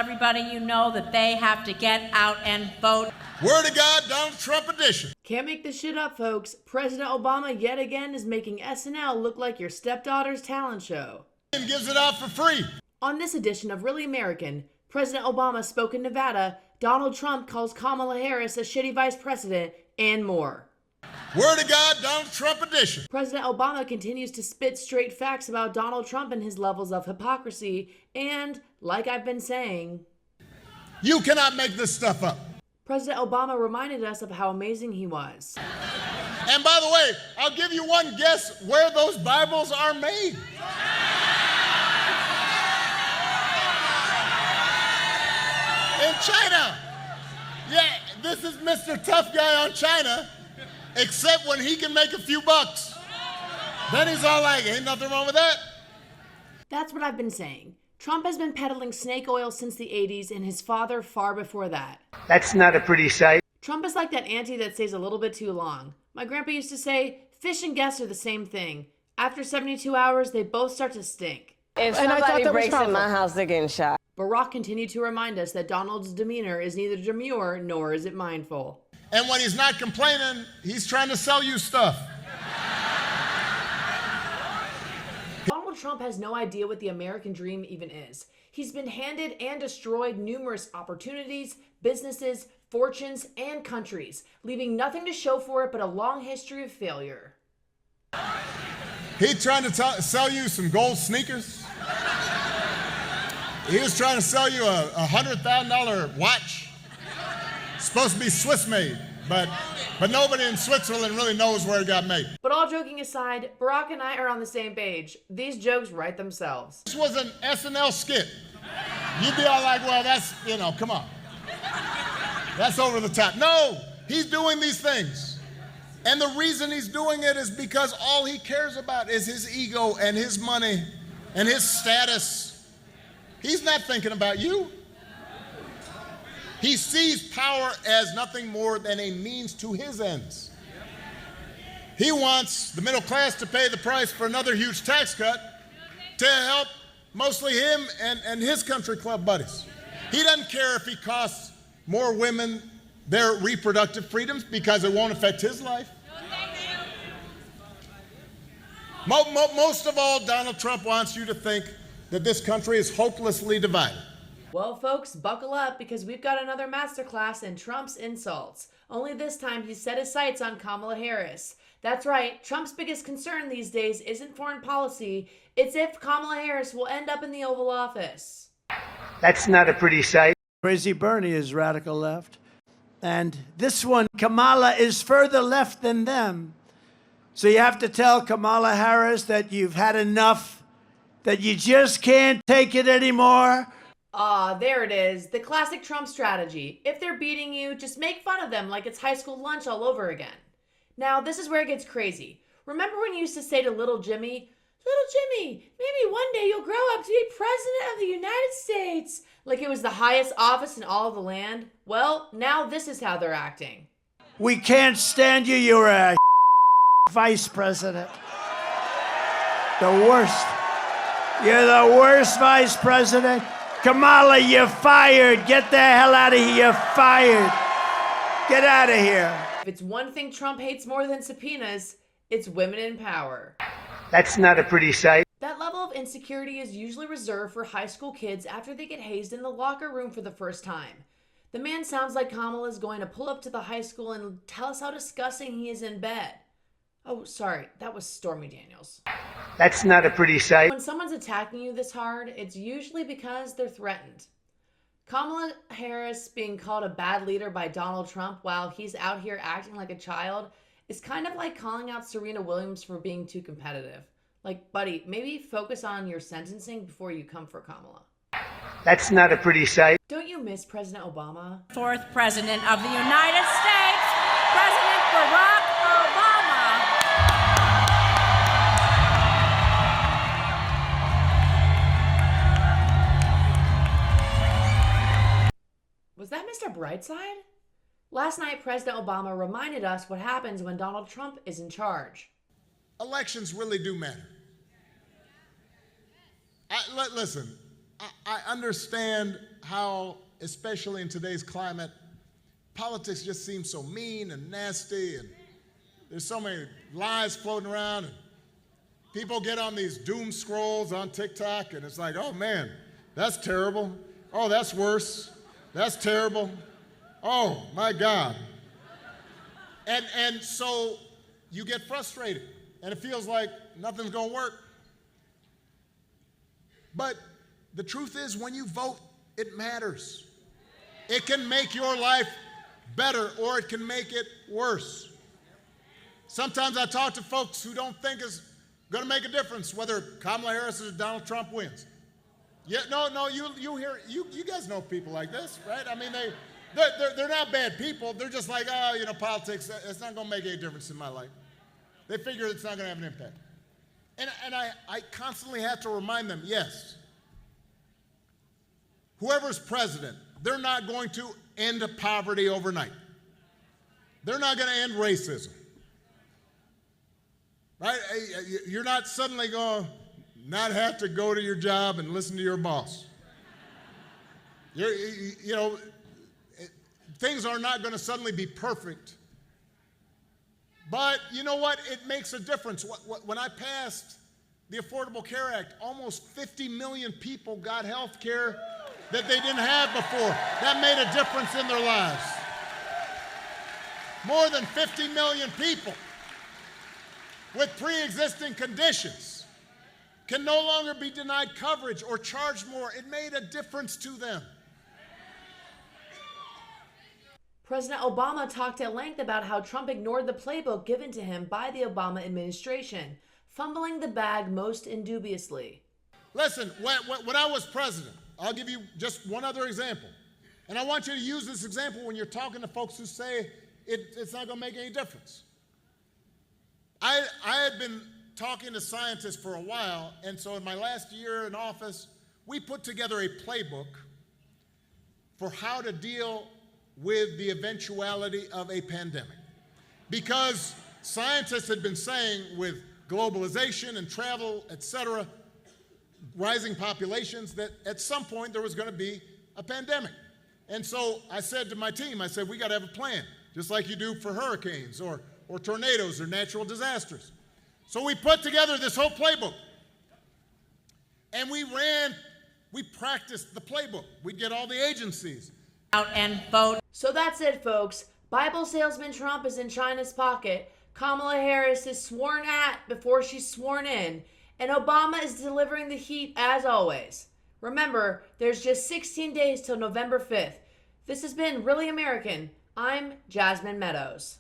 everybody you know that they have to get out and vote. Word of God, Donald Trump edition. Can't make this shit up, folks. President Obama yet again is making SNL look like your stepdaughter's talent show. And gives it out for free. On this edition of Really American, President Obama spoke in Nevada, Donald Trump calls Kamala Harris a shitty vice president, and more. Word of God, Donald Trump edition. President Obama continues to spit straight facts about Donald Trump and his levels of hypocrisy, and, like I've been saying, you cannot make this stuff up. President Obama reminded us of how amazing he was. And by the way, I'll give you one guess where those Bibles are made. In China. Yeah, this is Mr. Tough Guy on China, except when he can make a few bucks. Then he's all like, ain't nothing wrong with that. That's what I've been saying. Trump has been peddling snake oil since the 80s and his father far before that. That's not a pretty sight. Trump is like that auntie that stays a little bit too long. My grandpa used to say, fish and guests are the same thing. After 72 hours, they both start to stink. If somebody breaks in my house, they're getting shot. Barack continued to remind us that Donald's demeanor is neither demure nor is it mindful. And when he's not complaining, he's trying to sell you stuff. Donald Trump has no idea what the American dream even is. He's been handed and destroyed numerous opportunities, businesses, fortunes, and countries, leaving nothing to show for it but a long history of failure. He's trying to sell you some gold sneakers. He was trying to sell you a $100,000 watch. It's supposed to be Swiss made, but nobody in Switzerland really knows where it got made. But all joking aside, Barack and I are on the same page. These jokes write themselves. This was an SNL skit. You'd be all like, well, that's, come on. That's over the top. No, he's doing these things. And the reason he's doing it is because all he cares about is his ego and his money and his status. He's not thinking about you. He sees power as nothing more than a means to his ends. He wants the middle class to pay the price for another huge tax cut to help mostly him and his country club buddies. He doesn't care if he costs more women their reproductive freedoms because it won't affect his life. Most of all, Donald Trump wants you to think that this country is hopelessly divided. Well, folks, buckle up because we've got another masterclass in Trump's insults. Only this time he's set his sights on Kamala Harris. That's right, Trump's biggest concern these days isn't foreign policy, it's if Kamala Harris will end up in the Oval Office. That's not a pretty sight. Crazy Bernie is radical left. And this one, Kamala, is further left than them. So you have to tell Kamala Harris that you've had enough, that you just can't take it anymore. Ah, there it is. The classic Trump strategy. If they're beating you, just make fun of them like it's high school lunch all over again. Now, this is where it gets crazy. Remember when you used to say to little Jimmy, maybe one day you'll grow up to be president of the United States, like it was the highest office in all of the land? Well, now this is how they're acting. We can't stand you. You're a vice president. The worst. You're the worst vice president. Kamala, you're fired. Get the hell out of here. You're fired. Get out of here. If it's one thing Trump hates more than subpoenas, it's women in power. That's not a pretty sight. That level of insecurity is usually reserved for high school kids after they get hazed in the locker room for the first time. The man sounds like Kamala is going to pull up to the high school and tell us how disgusting he is in bed. Oh, sorry, that was Stormy Daniels. That's not a pretty sight. When someone's attacking you this hard, it's usually because they're threatened. Kamala Harris being called a bad leader by Donald Trump while he's out here acting like a child is kind of like calling out Serena Williams for being too competitive. Like, buddy, maybe focus on your sentencing before you come for Kamala. That's not a pretty sight. Don't you miss President Obama? Fourth President of the United States, President Barack Obama. Was that Mr. Brightside? Last night, President Obama reminded us what happens when Donald Trump is in charge. Elections really do matter. Listen, I understand how, especially in today's climate, politics just seems so mean and nasty, and there's so many lies floating around, and people get on these doom scrolls on TikTok, and it's like, oh man, that's terrible. Oh, that's worse. That's terrible. Oh my God. And so you get frustrated, and it feels like nothing's gonna work. But the truth is, when you vote, it matters. It can make your life better, or it can make it worse. Sometimes I talk to folks who don't think it's going to make a difference whether Kamala Harris or Donald Trump wins. Yeah, no, you guys know people like this, right? I mean, they're not bad people. They're just like, oh, you know, politics, it's not going to make any difference in my life. They figure it's not going to have an impact. And I constantly have to remind them, yes, whoever's president, they're not going to end poverty overnight. They're not going to end racism. Right? You're not suddenly going to not have to go to your job and listen to your boss. Things are not going to suddenly be perfect. But you know what? It makes a difference. When I passed the Affordable Care Act, almost 50 million people got health care that they didn't have before. That made a difference in their lives. More than 50 million people with pre-existing conditions can no longer be denied coverage or charged more. It made a difference to them. President Obama talked at length about how Trump ignored the playbook given to him by the Obama administration, fumbling the bag most indubiously. Listen, when I was president, I'll give you just one other example. And I want you to use this example when you're talking to folks who say it's not going to make any difference. I had been talking to scientists for a while, and so in my last year in office, we put together a playbook for how to deal with the eventuality of a pandemic. Because scientists had been saying with globalization and travel, et cetera, rising populations, that at some point there was going to be a pandemic. And so I said to my team, I said, we got to have a plan, just like you do for hurricanes or tornadoes or natural disasters. So we put together this whole playbook. And we practiced the playbook. We'd get all the agencies out and vote. So that's it, folks. Bible salesman Trump is in China's pocket. Kamala Harris is sworn at before she's sworn in. And Obama is delivering the heat as always. Remember, there's just 16 days till November 5th. This has been Really American. I'm Jasmine Meadows.